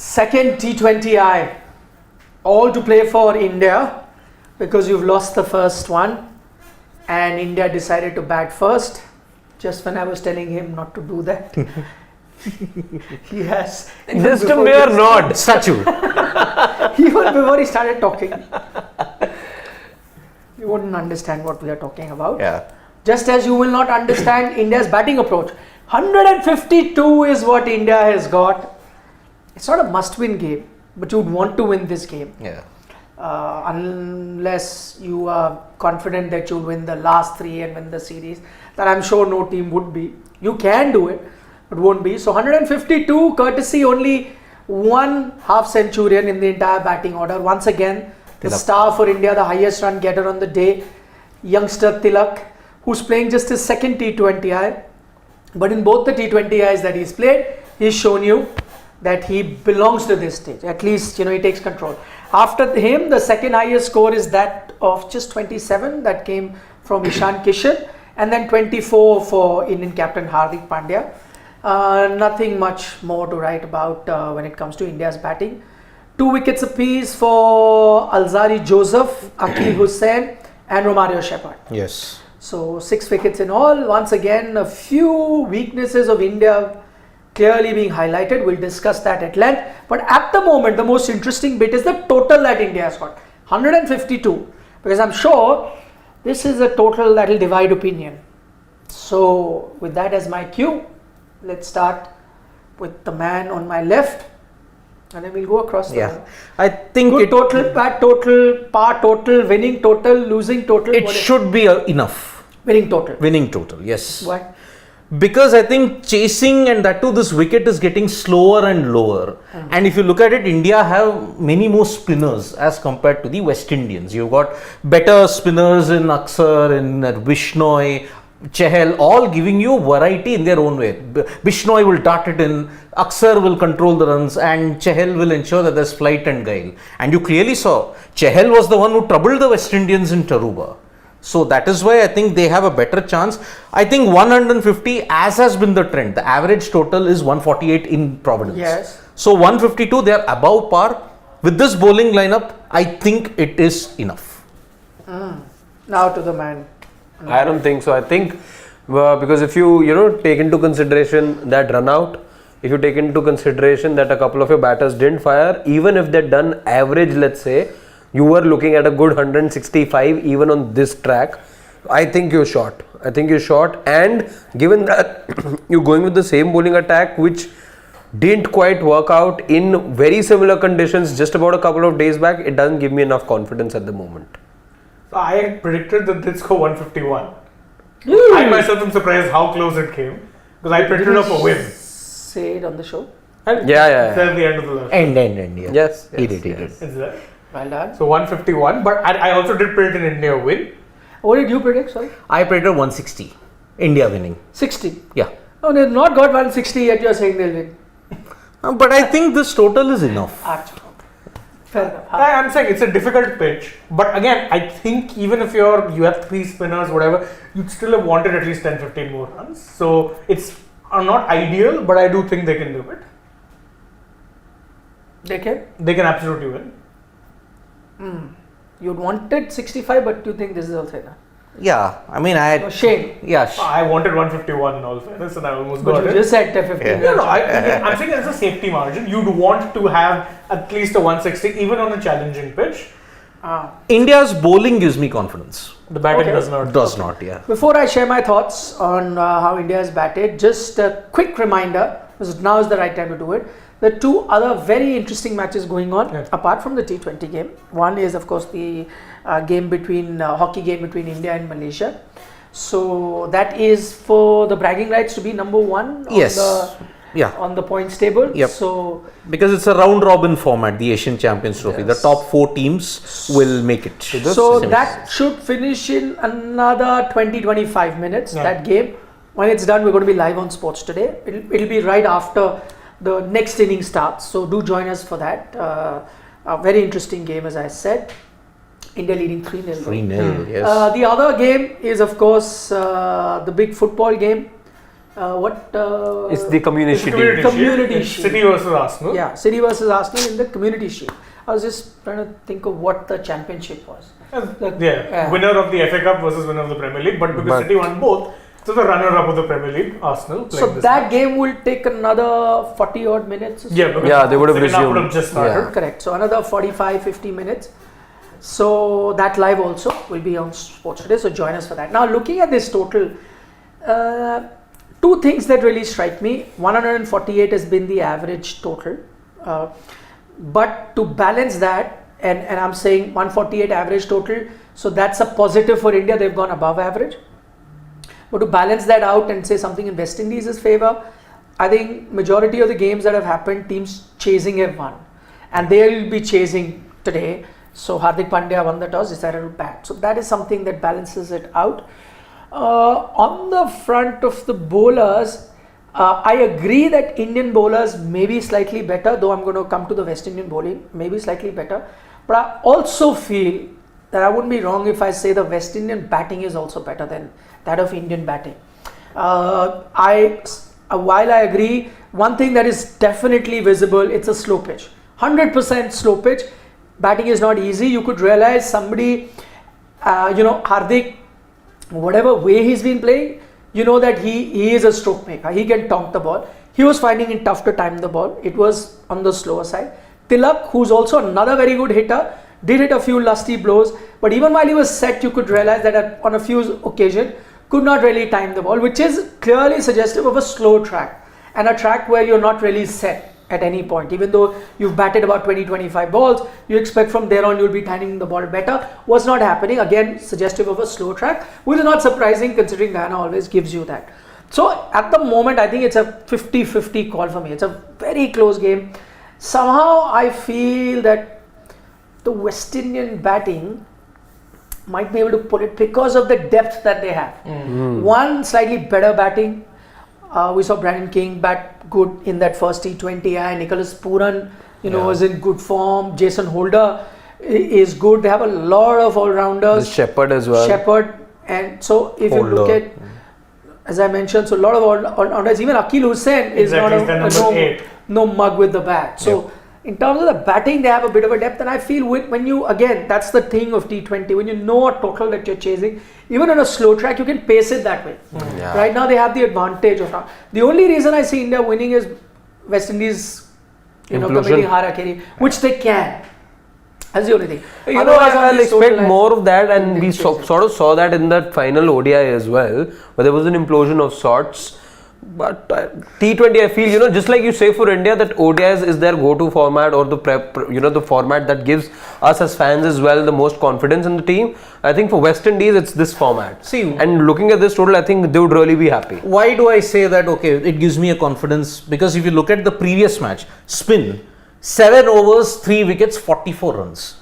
Second T20I, all to play for India because you've lost the first one and India decided to bat first. Just when I was telling him not to do that, he has. Just a mere nod, statue. Even before he started talking, you wouldn't understand what we are talking about. Yeah. Just as you will not understand India's batting approach. 152 is what India has got. It's not a must-win game, but you'd want to win this game. Yeah. Unless you are confident that you'll win the last three and win the series, that I'm sure no team would be. You can do it, but won't be. So 152, courtesy only one half-centurion in the entire batting order. Once again, the star for India, the highest run getter on the day, youngster Tilak, who's playing just his second T20I. But in both the T20Is that he's played, he's shown you that he belongs to this stage. At least, he takes control. After him, the second highest score is that of just 27 that came from Ishan Kishan, and then 24 for Indian captain Hardik Pandya. Nothing much more to write about when it comes to India's batting. 2 wickets apiece for Alzari Joseph, Akil Hussain and Romario Shepherd. Yes. So 6 wickets in all. Once again, a few weaknesses of India clearly being highlighted. We'll discuss that at length. But at the moment, the most interesting bit is the total that India has got. 152. Because I'm sure this is a total that will divide opinion. So with that as my cue, let's start with the man on my left. And then we'll go across the line. I think good total, bad total, par total, winning total, losing total. It should be enough. Winning total. Winning total, yes. Why? Because I think chasing and that too, this wicket is getting slower and lower. And if you look at it, India have many more spinners as compared to the West Indians. You've got better spinners in Aksar, in Bishnoi, Chahal, all giving you variety in their own way. Bishnoi will dart it in, Aksar will control the runs, and Chahal will ensure that there's flight and guile. And you clearly saw, Chahal was the one who troubled the West Indians in Taruba. So that is why I think they have a better chance. I think 150, as has been the trend, the average total is 148 in Providence. Yes. So 152, they are above par. With this bowling lineup, I think it is enough. Now to the man. I don't think so. I think because if you take into consideration that run out, if you take into consideration that a couple of your batters didn't fire, even if they're done average, let's say, you were looking at a good 165 even on this track. I think you're short. And given that you're going with the same bowling attack which didn't quite work out in very similar conditions just about a couple of days back, it doesn't give me enough confidence at the moment. So I predicted that they'd score 151. I myself am surprised how close it came because I predicted of a win. Say it on the show. And Yeah. It's at the end of the last. End, yeah. Yes. He did. It's there. Well done. So 151, but I also did predict an India win. What did you predict? Sorry. I predicted 160. India winning. 60. Yeah. Oh, they've not got 160 yet. You're saying they'll win. But I think this total is enough. Fair enough. I'm saying it's a difficult pitch, but again, I think even if you have 3 spinners, whatever, you'd still have wanted at least 10-15 more runs. So it's not ideal, but I do think they can do it. They can? They can absolutely win. You'd wanted 65, but you think this is also enough? Yeah. I mean, Shame. Yeah. I wanted 151 in all fairness, and I almost But got you it. just said 15. No, I'm saying as a safety margin, you'd want to have at least a 160, even on a challenging pitch. India's bowling gives me confidence. The batting Okay. does not. Does not, yeah. Before I share my thoughts on how India has batted, just a quick reminder, because now is the right time to do it. The 2 other very interesting matches going on, apart from the T20 game. One is, of course, the hockey game between India and Malaysia. So that is for the bragging rights to be number 1 on the points table. Yep. So because it's a round robin format, the Asian Champions Trophy. The top 4 teams will make it. So that should finish in another 20-25 minutes, that game. When it's done, we're going to be live on Sports Today. It'll be right after the next inning starts. So do join us for that. A very interesting game, as I said. India leading 3-0. 3-0, yes. The other game is, of course, the big football game It's the community shield. Community Shield. City versus Arsenal. Yeah, City versus Arsenal in the Community Shield. I was just trying to think of what the championship was. Yeah, winner of the FA Cup versus winner of the Premier League, but because City won both, so the runner-up of the Premier League, Arsenal. So that game will take another 40 odd minutes. Or so. Yeah, They would have second half resumed. would have just started. Yeah. Correct. So another 45-50 minutes. So that live also will be on Sports Today. So join us for that. Now looking at this total, two things that really strike me. 148 has been the average total. But to balance that, and I'm saying 148 average total, so that's a positive for India. They've gone above average. But to balance that out and say something in West Indies' favor, I think majority of the games that have happened, teams chasing have won. And they'll be chasing today. So Hardik Pandya won the toss, decided to bat. So that is something that balances it out. On the front of the bowlers, I agree that Indian bowlers may be slightly better, though I'm going to come to the West Indian bowling, maybe slightly better. But I also feel that I wouldn't be wrong if I say the West Indian batting is also better than that of Indian batting. While I agree, one thing that is definitely visible, it's a slow pitch. 100% slow pitch. Batting is not easy. You could realize somebody, Hardik, whatever way he's been playing, you know that he is a stroke maker. He can tonk the ball. He was finding it tough to time the ball. It was on the slower side. Tilak, who's also another very good hitter, did hit a few lusty blows, but even while he was set, you could realize that on a few occasions, could not really time the ball, which is clearly suggestive of a slow track and a track where you're not really set at any point. Even though you've batted about 20-25 balls, you expect from there on you'll be timing the ball better. Was not happening. Again, suggestive of a slow track, which is not surprising considering Guyana always gives you that. So at the moment, I think it's a 50-50 call for me. It's a very close game. Somehow I feel that the West Indian batting might be able to pull it because of the depth that they have. One, slightly better batting. We saw Brandon King bat good in that first T20I. Nicholas Pooran, was in good form. Jason Holder is good. They have a lot of all-rounders. Shepherd as well. Shepherd. And so if Holder. you look at, as I mentioned, so a lot of all-rounders. Even Akil Hussain is no mug with the bat. So in terms of the batting, they have a bit of a depth, and I feel when you, again, that's the thing of T20, when you know a total that you're chasing, even on a slow track, you can pace it that way. Right now, they have the advantage of now. The only reason I see India winning is West Indies, committing harakiri, which they can. That's the only thing. I'll expect more of that, and we sort of saw that in that final ODI as well, where there was an implosion of sorts. But T20, I feel, just like you say for India, that ODIs is their go-to format, or the the format that gives us as fans as well the most confidence in the team. I think for West Indies, it's this format. See, and looking at this total, I think they would really be happy. Why do I say that? Okay, it gives me a confidence, because if you look at the previous match, spin, 7 overs, 3 wickets, 44 runs.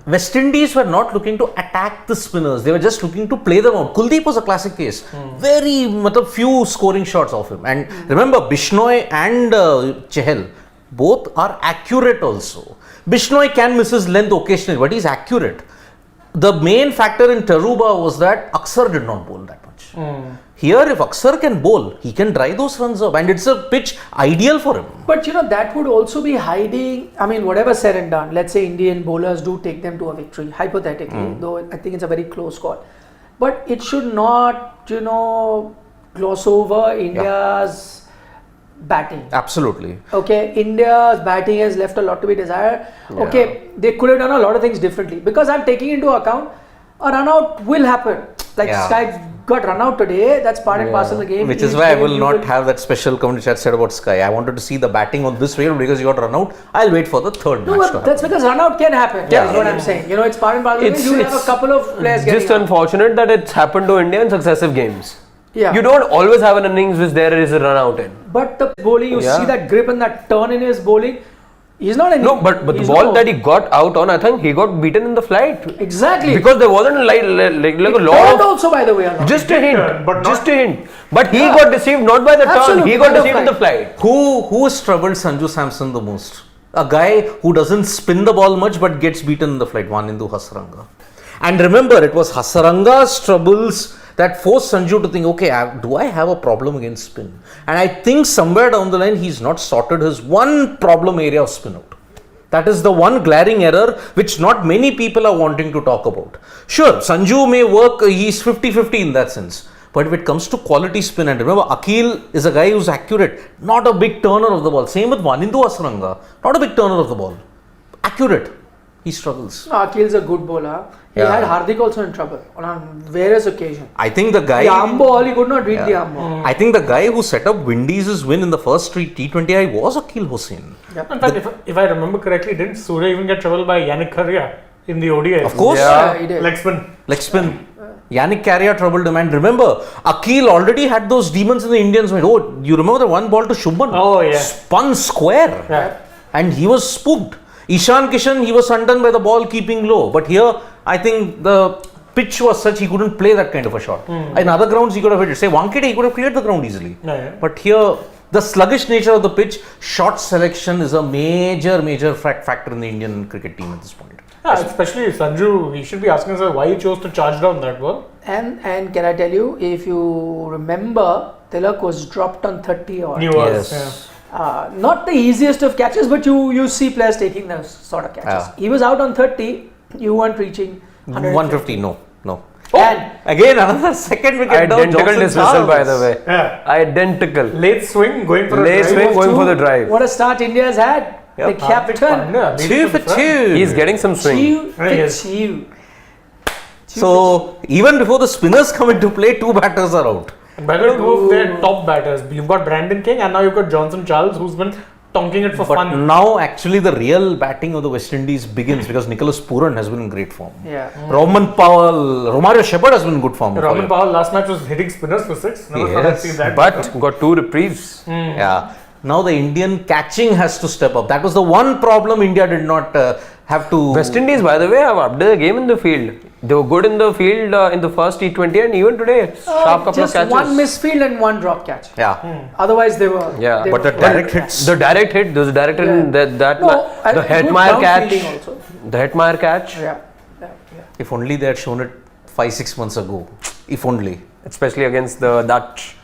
West Indies were not looking to attack the spinners. They were just looking to play them out. Kuldeep was a classic case. Very few scoring shots of him. And remember, Bishnoi and Chahal, both are accurate also. Bishnoi can miss his length occasionally, but he's accurate. The main factor in Taruba was that Aksar did not bowl that much. Here, if Aksar can bowl, he can dry those runs up, and it's a pitch ideal for him. But that would also be hiding, whatever said and done, let's say Indian bowlers do take them to a victory, hypothetically, though I think it's a very close call. But it should not, gloss over India's batting. Absolutely. Okay, India's batting has left a lot to be desired. Okay, they could have done a lot of things differently, because I'm taking into account a run out will happen. Like Sky got run out today, that's part and parcel of the game. Which is why I will not have that special commentary chat said about Sky. I wanted to see the batting on this field, because you got run out. I'll wait for the third match. But that's because run out can happen. That's what I'm saying. It's part and parcel of the game. You have a couple of players getting just unfortunate that it's happened to India in successive games. Yeah. You don't always have an innings which there is a run out in. But the bowling, you see that grip and that turn in his bowling. He's not any. No, but the ball that he got out on, I think he got beaten in the flight. Exactly. Because there wasn't like a lot of. Also, by the way, just a hint. But he got deceived not by the turn. He got deceived in the flight. Who has troubled Sanju Samson the most? A guy who doesn't spin the ball much but gets beaten in the flight. Vanindu Hasaranga. And remember, it was Hasaranga's troubles that forced Sanju to think, okay, do I have a problem against spin? And I think somewhere down the line, he's not sorted his one problem area of spin out. That is the one glaring error which not many people are wanting to talk about. Sure, Sanju may work, he's 50-50 in that sense. But if it comes to quality spin, and remember, Akhil is a guy who's accurate, not a big turner of the ball. Same with Vanindu Asaranga, not a big turner of the ball. Accurate. He struggles. No, Akhil's a good bowler. He Yeah. had Hardik also in trouble on various occasions. I think the guy. The arm ball, he could not read the arm ball. I think the guy who set up Windies' win in the first T20I was Akhil Hossain. In fact, if I remember correctly, didn't Surya even get trouble by Yannick Correa in the ODI? Of course. Yeah, he did. Leg spin. Leg spin. Yannick Carrier troubled him. And remember, Akhil already had those demons in the Indians. Oh, you remember the one ball to Shubman? Oh, yeah. Spun square. Yeah. And he was spooked. Ishan Kishan, he was undone by the ball keeping low. But here, I think the pitch was such he couldn't play that kind of a shot. In other grounds, he could have hit it. Say, Wankhede, he could have cleared the ground easily. Yeah. But here, the sluggish nature of the pitch, shot selection is a major factor in the Indian cricket team at this point. Yeah, especially Sanju, he should be asking himself why he chose to charge down that ball. And can I tell you, if you remember, Tilak was dropped on 30 odd. He was. Yes. Not the easiest of catches, but you see players taking those sort of catches. Yeah. He was out on 30, you weren't reaching 150, no. And Again, another second wicket down. Identical Johnson dismissal, by Charles. the way. Yeah. Identical. Late swing, going for a Late drive. swing, going for the drive. what a start India's had. Yep. The captain. Pandya, leading 2 from for the front. 2. He's getting some swing. Chew, Yes. chew. So, even before the spinners come into play, 2 batters are out. And by the way, two of their top batters. You've got Brandon King and now you've got Johnson Charles, who's been tonking it for But fun. now, actually, the real batting of the West Indies begins because Nicholas Pooran has been in great form. Yeah. Roman Powell, Romario Shepherd has been in good form. Roman Powell last match was hitting spinners for 6. Never thought I'd Yes. see that. But got 2 reprieves. Yeah. Now the Indian catching has to step up. That was the one problem India did not have to. West Indies, by the way, have upped the game in the field. They were good in the field in the first T20 and even today, sharp couple of Just catches. one misfield and one drop catch. Yeah. Otherwise, they were. Yeah, they But the were direct well hits. The direct hit, there was a direct hit in Yeah. that No, the good Hetmeyer ground catch. fielding also. The Hetmeyer catch, Yeah. If only they had shown it 5-6 months ago. If only. especially against the Dutch.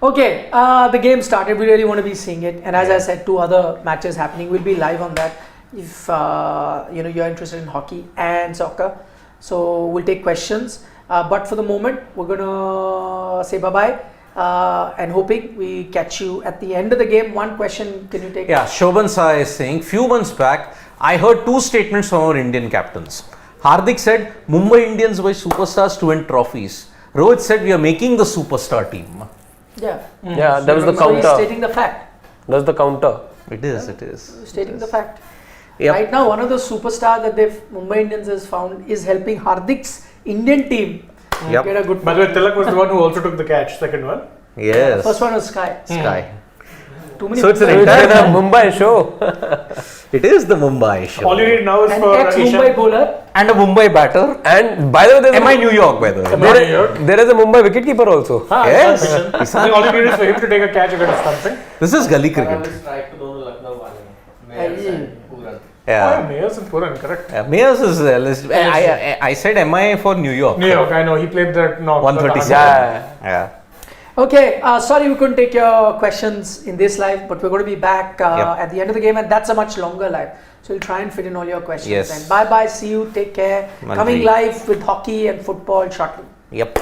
Okay, the game started. We really want to be seeing it, and as I said, 2 other matches happening. We'll be live on that if you're interested in hockey and soccer. So we'll take questions. But for the moment, we're gonna say bye bye, and hoping we catch you at the end of the game. One question, can you take? Yeah, Shobhan Shah is saying, few months back, I heard 2 statements from our Indian captains. Hardik said, Mumbai Indians were superstars to win trophies. Rohit said, we are making the superstar team. Yeah. Yeah, that was the So he's counter. stating the fact. That's the counter. It is. Stating the fact. Yep. Right now, one of the superstars that Mumbai Indians has found is helping Hardik's Indian team Yep. get a good. By the way, Tilak was the one who also took the catch, second one. Yes. First one was Sky. Sky. Too many. So it's an So it's entire a Mumbai show. It is the Mumbai show. All you need now is An for ex-Mumbai bowler. And a Mumbai batter. And by the way, there's MI New York, by the way. there is a Mumbai wicketkeeper also. Yes. I think all you need is for him to take a catch against something. This is gully cricket. Yeah. Mayers and Puran, correct. Mayers is I said MI for New York. New York, I know. He played that knock. 137. Yeah. Okay, sorry we couldn't take your questions in this live, but we're going to be back at the end of the game, and that's a much longer live. So we'll try and fit in all your questions. Yes. And bye bye, see you, take care. Manji. Coming live with hockey and football shortly. Yep.